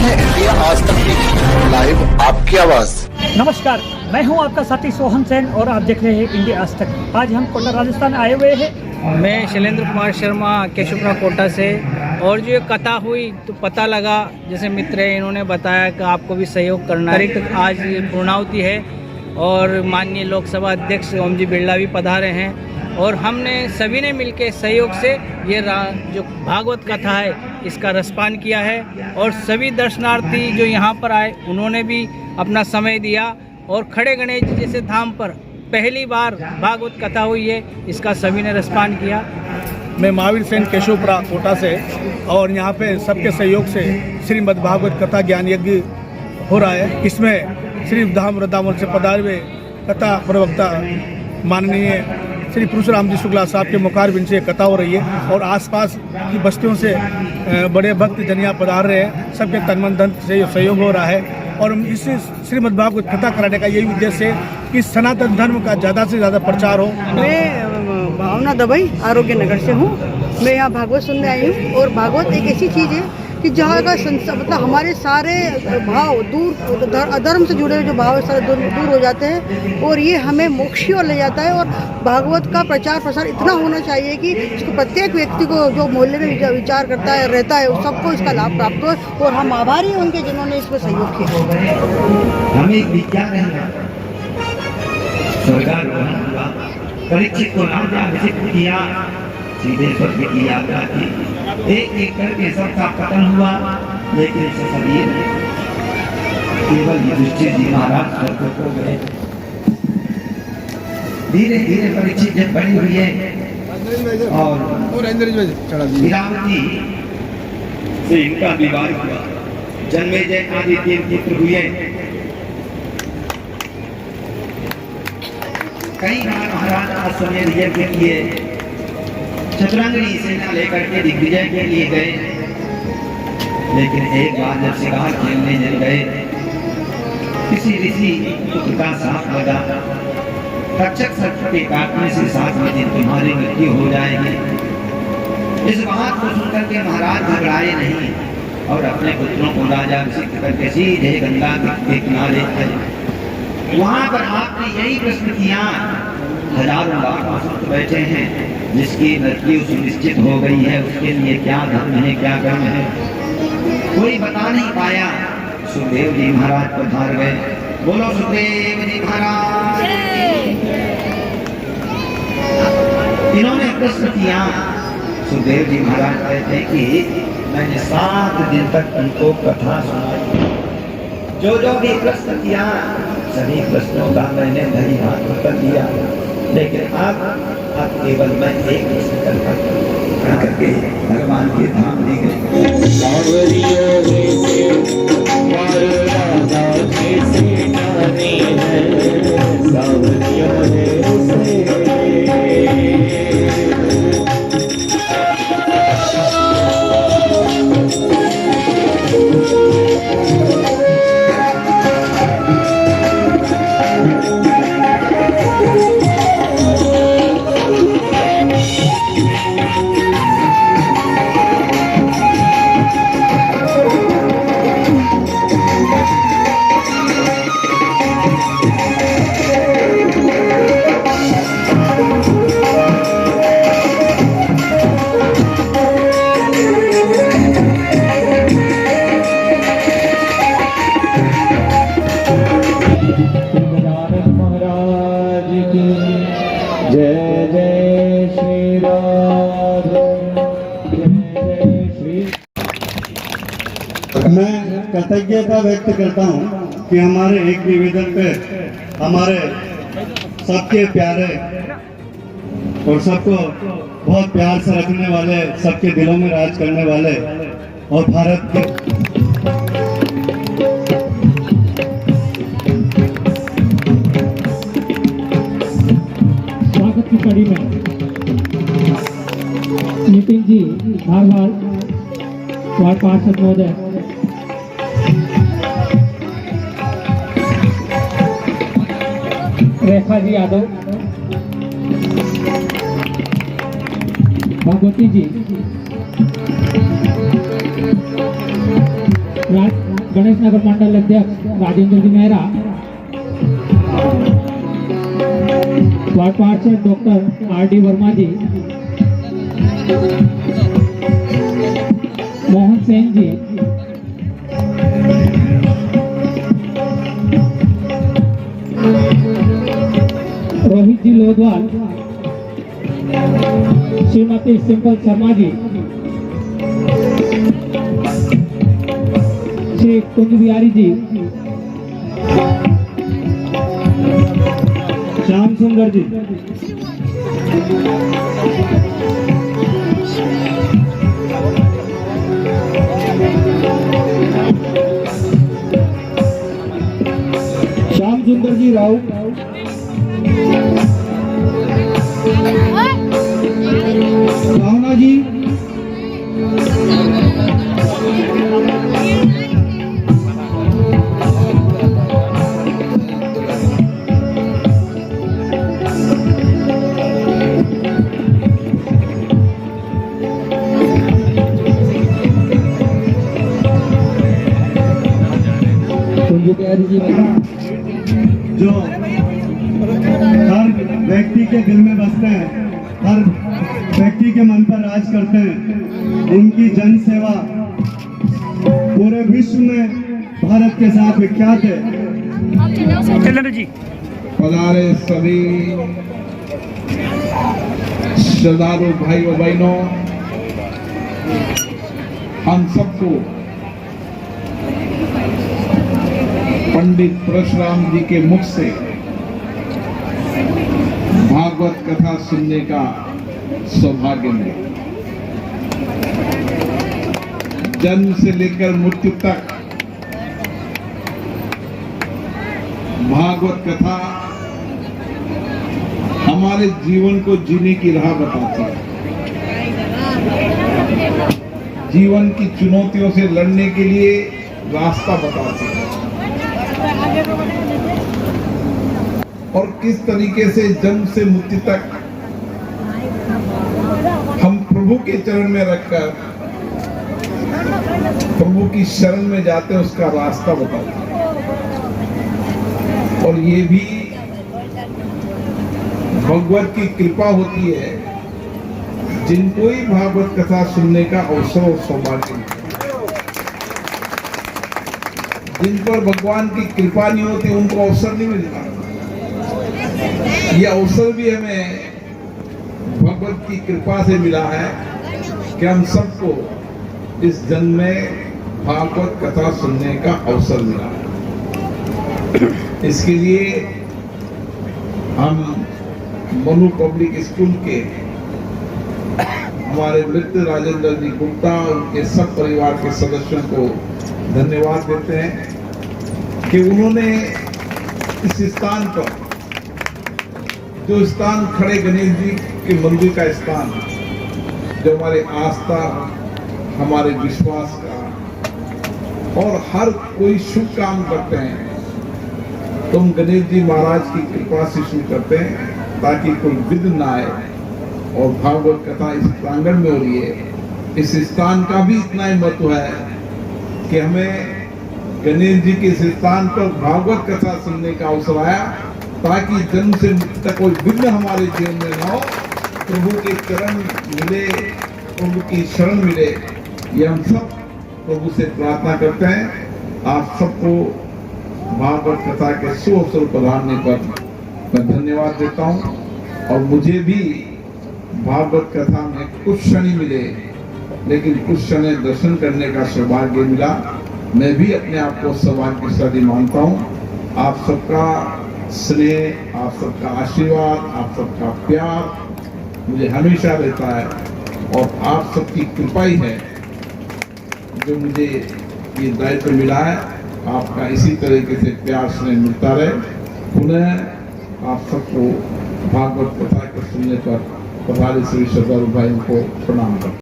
हैं इंडिया आज तक की लाइव आपकी आवाज। नमस्कार, मैं हूं आपका साथी सोहन सेन और आप देख रहे हैं इंडिया आज तक। आज हम कोटा राजस्थान आए हुए हैं। मैं शैलेंद्र कुमार शर्मा केशवपुरा कोटा से। और जो ये कथा हुई तो पता लगा, जैसे मित्र है इन्होंने बताया कि आपको भी सहयोग करना है। आज ये पूर्णाहुति है और माननीय लोकसभा अध्यक्ष ओम जी बिरला भी पधारे हैं और हमने सभी ने मिलकर सहयोग से ये जो भागवत कथा है इसका रसपान किया है। और सभी दर्शनार्थी जो यहाँ पर आए उन्होंने भी अपना समय दिया और खड़े गणेश जी जैसे धाम पर पहली बार भागवत कथा हुई है, इसका सभी ने रसपान किया। मैं महावीर सेन केशवपुरा कोटा से और यहाँ पे सबके सहयोग से श्रीमद् भागवत कथा ज्ञान यज्ञ हो रहा है। इसमें श्री धाम वृंदावन से पधारे हुए कथा प्रवक्ता माननीय श्री परशुराम जी शुक्ला साहब के मुखारबिंद से कथा हो रही है और आसपास की बस्तियों से बड़े भक्त जनिया पधार रहे हैं। सबके तन मन धन से सहयोग हो रहा है और इस श्रीमद् भागवत कथा कराने का यही उद्देश्य है कि सनातन धर्म का ज़्यादा से ज़्यादा प्रचार हो। मैं भावना दवाई आरोग्य नगर से हूँ। मैं यहाँ भागवत सुनने आई हूँ और भागवत एक ऐसी चीज़ है कि जहाँ का मतलब हमारे सारे भाव दूर अधर्म से जुड़े हुए जो भाव सारे दूर हो जाते हैं और ये हमें मोक्ष की ओर ले जाता है। और भागवत का प्रचार प्रसार इतना होना चाहिए कि इसको प्रत्येक व्यक्ति को जो मोहल्ले में विचार करता है रहता है सबको इसका लाभ प्राप्त हो। और हम आभारी हैं उनके जिन्होंने इसमें सहयोग किया। हमें विज्ञान है परीक्षित को नाम किया, सीधे स्वर्ग की यात्रा की। एक एक करके सबका पतन हुआ, लेकिन शरीर केवल युधिष्ठिर जी महाराज स्वर्ग को गए। धीरे धीरे परीक्षित जब बड़ी हुई है और लीलावती से इनका विवाह हुआ। जन्मेजय आदि 3 पुत्र हुए। कई बार महाराज अश्वमेध यज्ञ किए, चतुरंगनी सेना लेकर के दिग्विजय के लिए गए। लेकिन एक बार जब शिकार खेलने जल गए, किसी ऋषि पुत्र का साथ लगा। तक्षक सर्प के काटने से 7 दिन तुम्हारी मृत्यु हो जाएगी। इस बात को सुनकर के महाराज घबराए नहीं और अपने पुत्रों को राजा अभिषेक करके सीधे गंगा के किनारे आए। वहां पर आपने यही प्रश्न किया। हजारों लाख बैठे हैं, जिसकी मृत्यु सुनिश्चित हो गई है उसके लिए क्या धर्म है, क्या कर्म है, कोई बता नहीं पाया। सुखदेव जी महाराज पधार गए। बोलो सुखदेव जी महाराज। इन्होंने प्रश्न किया। सुखदेव जी महाराज कहते हैं कि मैंने 7 दिन तक उनको कथा सुनाई। जो भी प्रश्न किया सभी प्रश्नों का मैंने धरी हाथ उत्तर दिया। लेकिन अब केवल मैं एक प्रश्न करके भगवान के धाम ले मैं कृतज्ञता व्यक्त करता हूँ कि हमारे एक निवेदन पे हमारे सबके प्यारे और सबको बहुत प्यार से रखने वाले, सबके दिलों में राज करने वाले और भारत के स्वागत की कड़ी में नितिन जी धारवाड़ वार्ड पार्षद महोदय, रेखा जी यादव, भगवती जी, गणेश नगर मंडल अध्यक्ष राजेंद्र जी मेहरा, वार्ड पार्षद डॉक्टर आर डी वर्मा जी, मोहन सेन जी, रोहित जी लोधवाल, श्रीमती सिंपल शर्मा जी, श्री कुंज बिहारी जी, श्याम सुंदर जी, श्याम सुंदर जी राव, भावना जी, जो हर व्यक्ति के दिल में बसते हैं, हर व्यक्ति के मन पर राज करते हैं, उनकी जन सेवा पूरे विश्व में भारत के साथ विख्यात है। जी पधारे सभी श्रद्धालु भाई और बहनों, हम सबको पंडित परशुराम जी के मुख से भागवत कथा सुनने का सौभाग्य मिला। जन्म से लेकर मृत्यु तक भागवत कथा हमारे जीवन को जीने की राह बताती है, जीवन की चुनौतियों से लड़ने के लिए रास्ता बताती है, और किस तरीके से जन्म से मृत्यु तक हम प्रभु के चरण में रखकर प्रभु की शरण में जाते हैं, उसका रास्ता बताते हैं। और ये भी भगवत की कृपा होती है, जिनको ही भागवत कथा सुनने का अवसर और सौभाग्य मिलता है। जिन पर भगवान की कृपा नहीं होती उनको अवसर नहीं मिलता। ये अवसर भी हमें भगवत की कृपा से मिला है कि हम सबको इस जन्म में भागवत कथा सुनने का अवसर मिला है। इसके लिए हम मनु पब्लिक स्कूल के हमारे मित्र राजेंद्र जी गुप्ता, उनके सब परिवार के सदस्यों को धन्यवाद देते हैं कि उन्होंने इस स्थान पर, जो स्थान खड़े गणेश जी के मंदिर का स्थान, जो हमारे आस्था, हमारे विश्वास का, और हर कोई शुभ काम करते हैं, तुम गणेश जी महाराज की कृपा से शुरू करते हैं ताकि कोई विघ्न ना आए। और भागवत कथा इस प्रांगण में हो रही है। इस स्थान का भी इतना ही महत्व है कि हमें गणेश जी के इस स्थान पर भागवत कथा सुनने का अवसर आया ताकि जन्म से मृत्यु तक कोई विघ्न हमारे जीवन में न हो, प्रभु के चरण मिले, प्रभु की शरण मिले। ये हम सब प्रभु से प्रार्थना करते हैं। आप सबको भागवत कथा के शुभ अवसर पधारने पर मैं धन्यवाद देता हूँ। और मुझे भी भागवत कथा में कुछ क्षण ही मिले, लेकिन कुछ क्षण दर्शन करने का सौभाग्य मिला। मैं भी अपने आप को सौभाग्यशाली मानता हूँ। आप सबका स्नेह, आप सबका आशीर्वाद, आप सबका प्यार मुझे हमेशा रहता है, और आप सबकी कृपा ही है जो मुझे ये दायित्व मिला है। आपका इसी तरीके से प्यार स्नेह मिलता रहे। पुनः आप सबको भागवत कथा को सुनने पर पधारे सभी श्रद्धालु भाइयों को प्रणाम करता हूं।